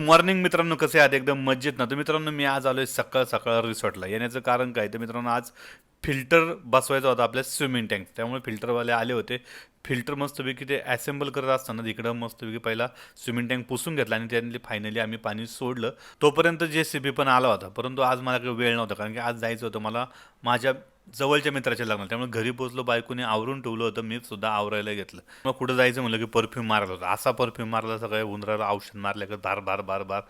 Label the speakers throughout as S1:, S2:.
S1: Morning मित्रांनो, कसे आहात? एकदम मज्जेत ना? तर मित्रांनो, मी आज आलोय सकाळ सकाळ रिसॉर्टला. येण्याचं कारण काय? तर मित्रांनो, आज फिल्टर बसवायचा होता आपल्या स्विमिंग टँक. त्यामुळे फिल्टरवाले आले होते. फिल्टर मस्तपैकी ते असेंबल करत असताना तिकडं मस्तपैकी पहिला स्विमिंग टँक पुसून घेतला आणि त्यांनी फायनली आम्ही पाणी सोडलं. तोपर्यंत JCB पण आला होता. परंतु आज मला काही वेळ नव्हता, कारण की आज जायचं होतं मला माझ्या जवळच्या मित्राच्या लग्नाला. त्यामुळे घरी पोहोचलो, बायकोने आवरून ठेवलं होतं, मी सुद्धा आवरायला घेतलं. मग कुठं जायचं म्हणलं की परफ्यूम मारायला होता. असा परफ्यूम मारला, सगळ्या उंदराला औषध मारलं की बार बार बार बार.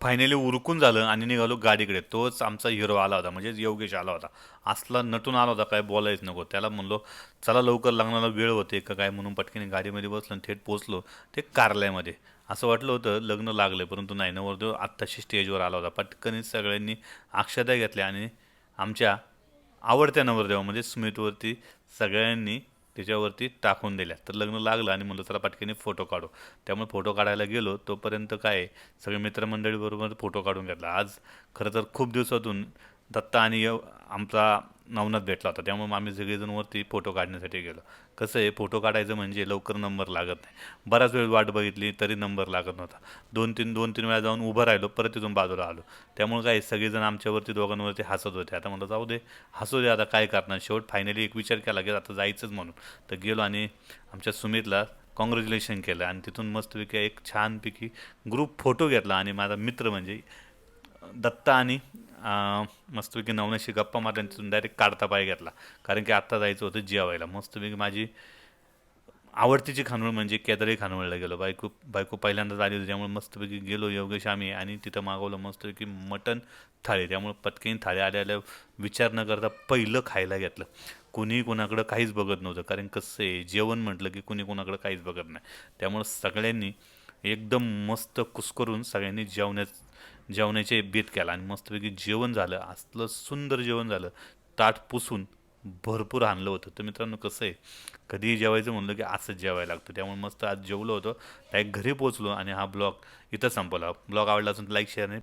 S1: फायनली उरकून झालं आणि निघालो गाडीकडे. तोच आमचा हिरो आला होता, म्हणजे योगेश आला होता. असला नटून आला होता, काय बोलायच नको. त्याला म्हणलो चला लवकर, लग्नाला वेळ होते का काय म्हणून पटकन गाडीमध्ये बसलो आणि थेट पोचलो ते कार्यालयामध्ये. असं वाटलं होतं लग्न लागलं, परंतु नाही, नवरदेव आत्ताशी स्टेजवर आला होता. पटकन सगळ्यांनी अक्षता घेतल्या आणि आमच्या आवडत्या नवरदेवा म्हणजे स्मितवरती सगळ्यांनी त्याच्यावरती टाकून दिल्या. तर लग्न लागलं आणि म्हणलं चला पटकन फोटो काढू. त्यामुळे फोटो काढायला गेलो, तोपर्यंत काय आहे, सगळे मित्रमंडळीबरोबर फोटो काढून घेतला. आज खरं तर खूप दिवसातून दत्ता आणि आमचा नवनाथ भेटला होता. त्यामुळे आम्ही सगळेजण वरती फोटो काढण्यासाठी गेलो. कसं आहे, फोटो काढायचं म्हणजे लवकर नंबर लागत नाही. बराच वेळ वाट बघितली तरी नंबर लागत नव्हता. दोन तीन वेळा जाऊन उभं राहिलो, परत तिथून बाजूला आलो. त्यामुळे काय, सगळेजण आमच्यावरती दोघांवरती हसत होते. आता म्हणलं जाऊ दे, हसू दे, आता काय करणार. शेवट फायनली एक विचार केला की आता जायचंच म्हणून. तर गेलो आणि आमच्या सुमितला कॉंग्रॅच्युलेशन केलं आणि तिथून मस्तपैकी एक छानपैकी ग्रुप फोटो घेतला. आणि माझा मित्र म्हणजे दत्ता आणि मस्तपैकी नवनाशी गप्पा मारल्या आणि तिथून डायरेक्ट काढता पाय घेतला, कारण की आत्ता जायचं होतं जेवायला. मस्तपैकी माझी आवडतीची खानवळ म्हणजे केदारी खानवळला गेलो. बायको बायको पहिल्यांदाच आली होती, त्यामुळे मस्तपैकी गेलो योगेश आम्ही आणि तिथं मागवलं मस्तपैकी मटन थाळी. त्यामुळे पटकन थाळी आल्या आल्या विचार न करता पहिलं खायला घेतलं. कुणी कोणाकडं काहीच बघत नव्हतं, कारण कसं आहे, जेवण म्हटलं की कुणी कोणाकडं काहीच बघत नाही. त्यामुळं सगळ्यांनी एकदम मस्त कुस्करून सगळ्यांनी जेवणाचे बेत केला आणि मस्तपैकी जेवण झालं. असलं सुंदर जेवण झालं, ताट पुसून भरपूर आणलं होतं. तर मित्रांनो, कसं आहे, कधीही जेवायचं म्हणलं की असंच जेवायला लागतं. त्यामुळे मस्त आज जेवलो होतो, डायरेक्ट घरी पोहोचलो आणि हा ब्लॉग इथं संपवला. ब्लॉग आवडला असेल तर लाईक, शेअर आणि